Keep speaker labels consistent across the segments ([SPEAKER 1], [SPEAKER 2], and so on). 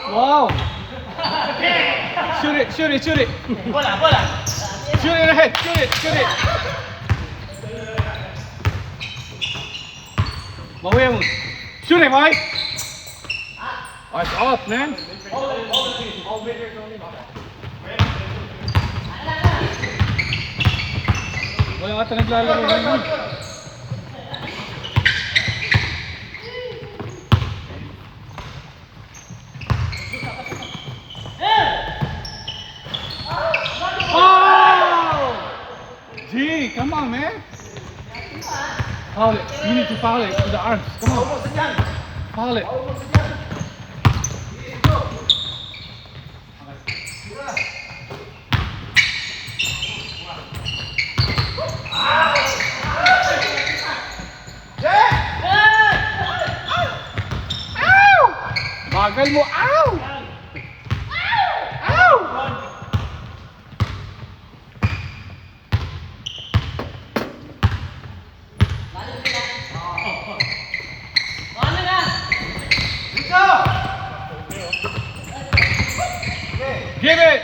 [SPEAKER 1] Wow! Shoot it, shoot it, shoot it!
[SPEAKER 2] Bola, bola!
[SPEAKER 1] Shoot it ahead, shoot it, shoot it! Bawian mo. Shoot it, boy! Oh, it's off, man! Wala ata naglalaro ngayon. Gee, come on, man. Foul it. You need to foul it with the arms. Come on. Foul it. Bagal mo. Ow! Ow! Give it!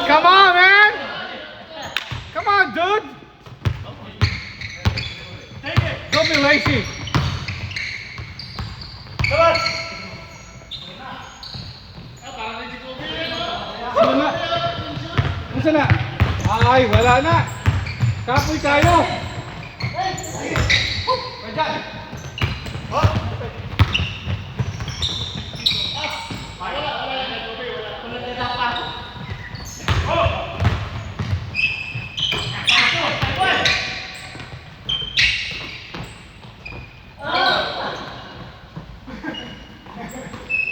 [SPEAKER 1] Come on, man! Come on, dude! Don't be lazy! Sino na? Sino na? Ay, wala na! Kapoy tayo! Pwede!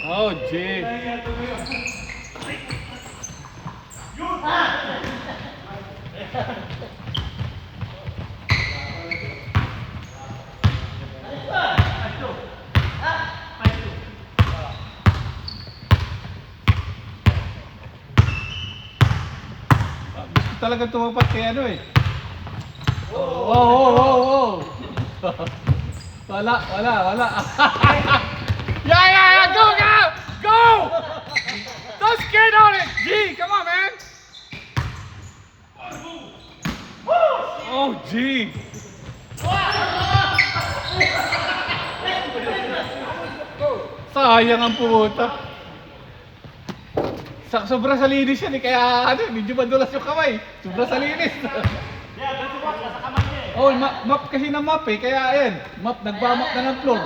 [SPEAKER 1] Oh, gee. Gusto talaga tumapat kay ano eh. Oh. Wala. Yeah, go! Don't skate on it! G, come on, man! Oh, G! Sayang ang pumunta. Sobra sa linis yan eh, kaya ano, medyo madulas yung kamay. Sobra sa linis. Oh, map kasi na map eh, kaya ayan, nagbamap na ng floor.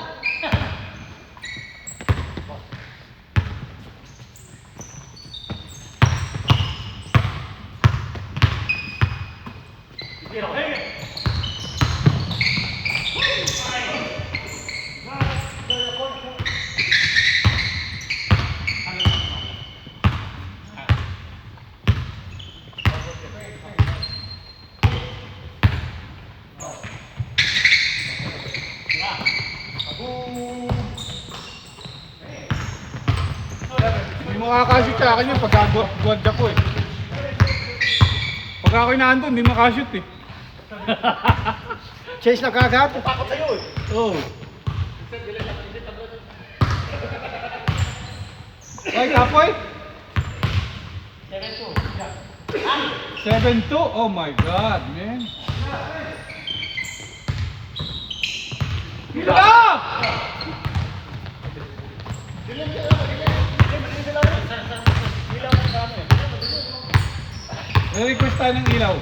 [SPEAKER 1] Hindi mo makakashoot sa akin yun pagka guard ako eh. Pagka ako'y naandun, hindi makashoot eh.
[SPEAKER 2] Chase na kagad, takot sa'yo eh.
[SPEAKER 1] Oo. Ay, kapoy? 7-2? Oh my God, man. Stop! Request tayo ng ilaw.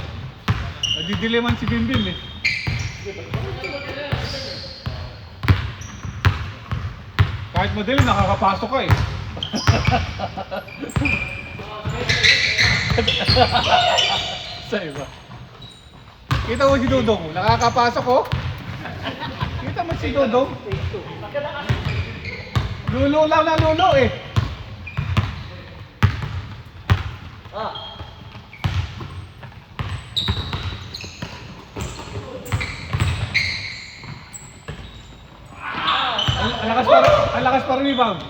[SPEAKER 1] Nadidiliman si Bimbim eh. Kahit madilim, nakakapasok ka eh. Sa iba. Kita mo si Dodong, nakakapasok oh. Kita mo si Dodong. Lulo lang na lulo eh. malakas pa rebound.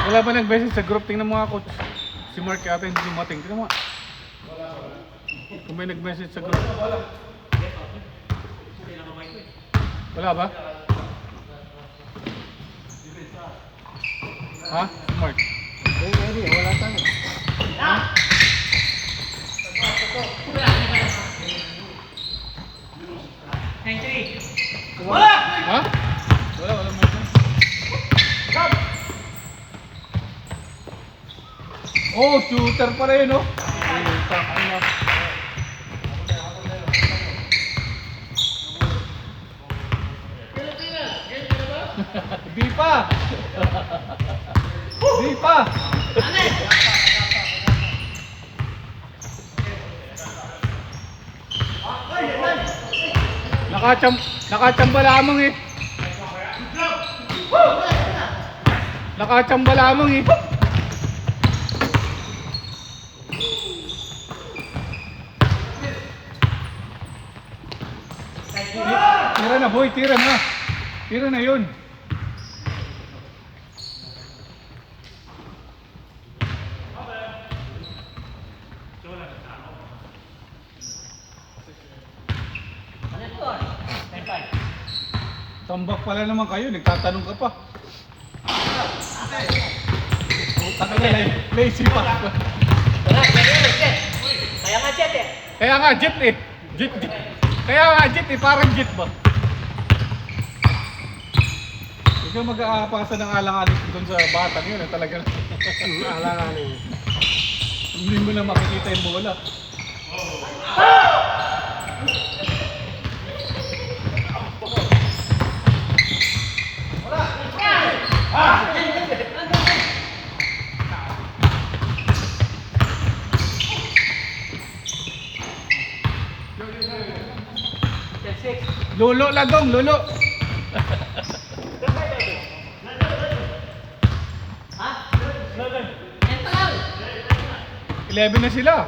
[SPEAKER 1] Wala ba nag-message sa group? Tingnan mo nga, coach. Si Mark yata hindi dumating. Tingnan mo nga. Kung may nag-message sa group. Wala ba? Ha? Si Mark?
[SPEAKER 3] Wala tayo.
[SPEAKER 2] Wala!
[SPEAKER 1] Ha? Wala message. Oh, shooter pala yun, no? Di pa! Di pa! Nakachamba lamang eh. Nakachamba lamang eh. Tira na boy, tira na. Tira na yun. Tambak pala naman kayo, nagtatanong ka pa. Taka na lang, lazy pa.
[SPEAKER 2] Kaya nga jet eh.
[SPEAKER 1] Kaya nga jet eh. Jet. Kaya nga jet eh, parang jet ba? Ikaw mag-aapasa ng alanganin doon sa batang yun, talaga.
[SPEAKER 3] Alanganin.
[SPEAKER 1] Hindi mo na makikita yung bola. Lolo lang dong, lolo.
[SPEAKER 2] Ha?
[SPEAKER 1] 11 na sila.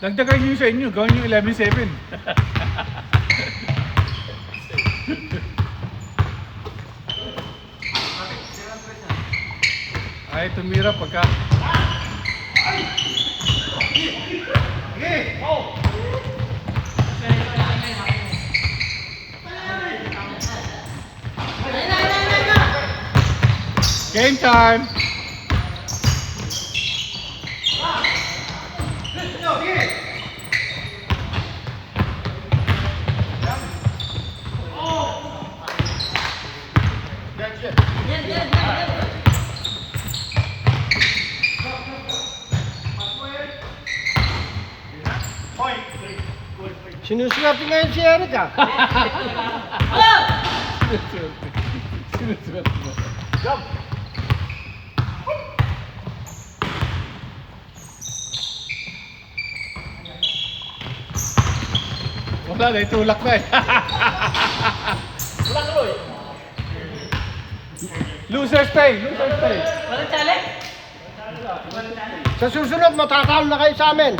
[SPEAKER 1] Dagdagan nyo sa inyo, gawin nyo 11-7. Ay, tumira pagka. Game time.
[SPEAKER 3] Sinuswerte ngayon si Eric ah.
[SPEAKER 1] Sinusulat mo. Wala na, itulak na eh. Loser stay, loser stay.
[SPEAKER 2] Walang challenge?
[SPEAKER 3] Sa susunod, matatalo na kayo sa amin.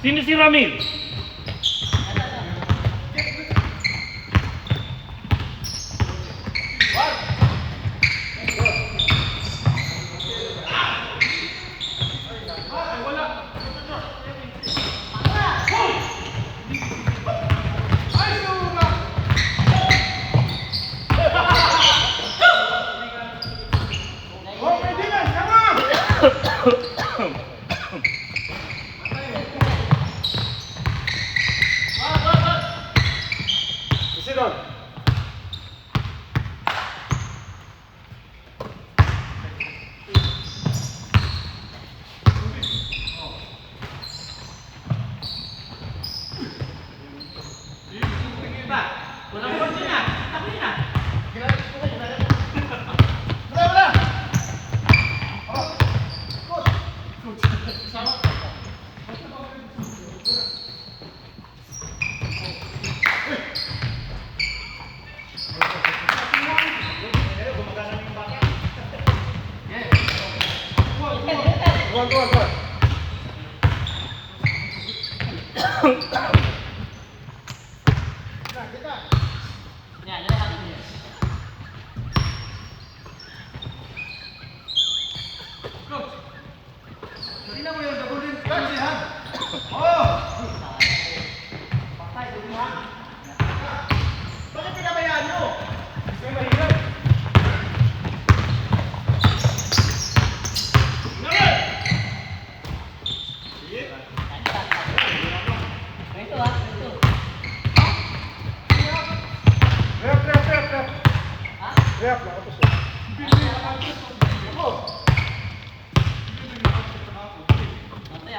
[SPEAKER 4] Sino si Ramil?
[SPEAKER 3] Isidon.
[SPEAKER 2] Walang gol din ah. Takli na.
[SPEAKER 3] Tuan.
[SPEAKER 2] Yan, yan.
[SPEAKER 3] Tingnan mo yung golden card ha. Oh! Bakit pinabayaan nyo? May mahirap.
[SPEAKER 2] Ito ah. Ito.
[SPEAKER 3] Rep.
[SPEAKER 2] Ha?
[SPEAKER 3] Rep, nakapos eh.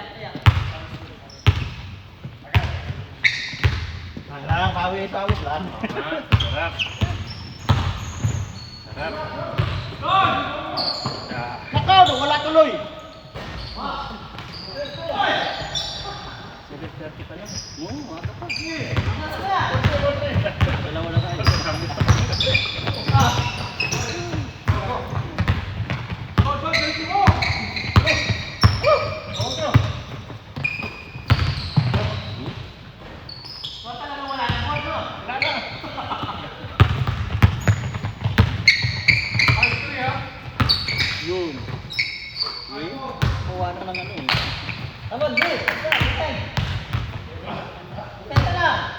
[SPEAKER 2] Tayak.
[SPEAKER 3] Lang, pawis lang.
[SPEAKER 4] Sarap.
[SPEAKER 3] Nakaw, wala tuloy.
[SPEAKER 4] Yun.
[SPEAKER 3] Kuha na lang ano eh.
[SPEAKER 2] Tawag, Drew. Penta lang.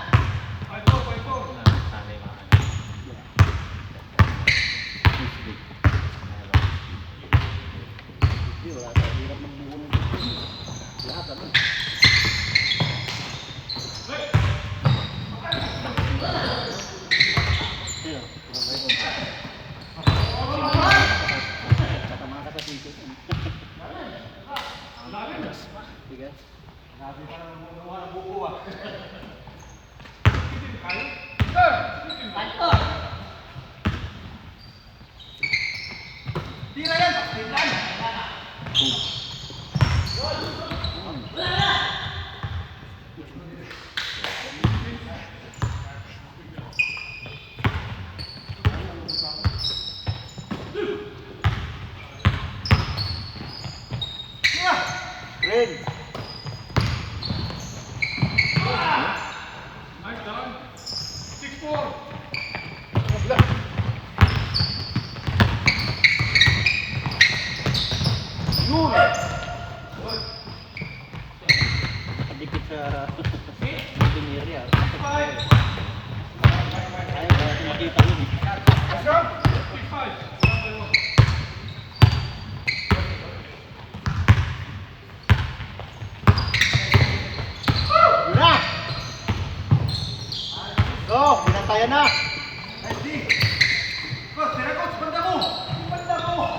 [SPEAKER 2] Kanto.
[SPEAKER 3] Tira yan, tira. Red.
[SPEAKER 1] Nice done. 6-4.
[SPEAKER 3] Yun. Dikit sa Biniri ah. Ayaw ba makita yun eh.
[SPEAKER 1] Let's go. 6-5.
[SPEAKER 3] Yun na. Go, binantayan na. Coach, tira coach, banda mo. Banda mo.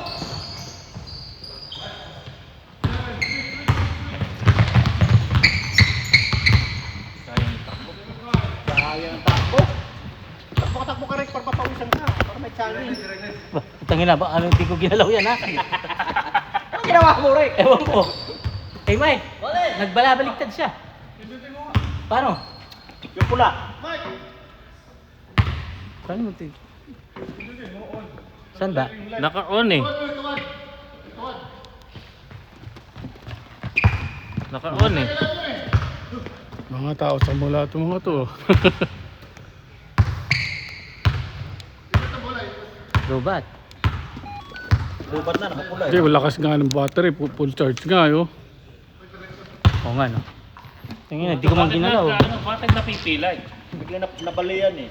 [SPEAKER 3] Sayang takbo. Takbo ka rin para papawisan ka. Para may challenge.
[SPEAKER 2] Tangin na ba? Ano hindi ko ginalaw yan ha?
[SPEAKER 3] Ano ginawa mo rin?
[SPEAKER 2] Ewan ko. Eh Mike, nagbalabaliktad siya. Paano?
[SPEAKER 3] Yung pula. Mike.
[SPEAKER 2] Paano mo ito? Saan ba?
[SPEAKER 4] Naka-on eh.
[SPEAKER 3] Tuwan.
[SPEAKER 2] Naka-on eh.
[SPEAKER 1] Mga tao sa mula ito mga to.
[SPEAKER 2] Lobat.
[SPEAKER 3] Lubat na, nakapula
[SPEAKER 1] Hindi, lakas nga ng battery. Full charge nga yo.
[SPEAKER 2] Oo nga no. Tingin, hindi ko man ginalaw.
[SPEAKER 4] Bakit napipilay?
[SPEAKER 3] Bigla na nabalian eh.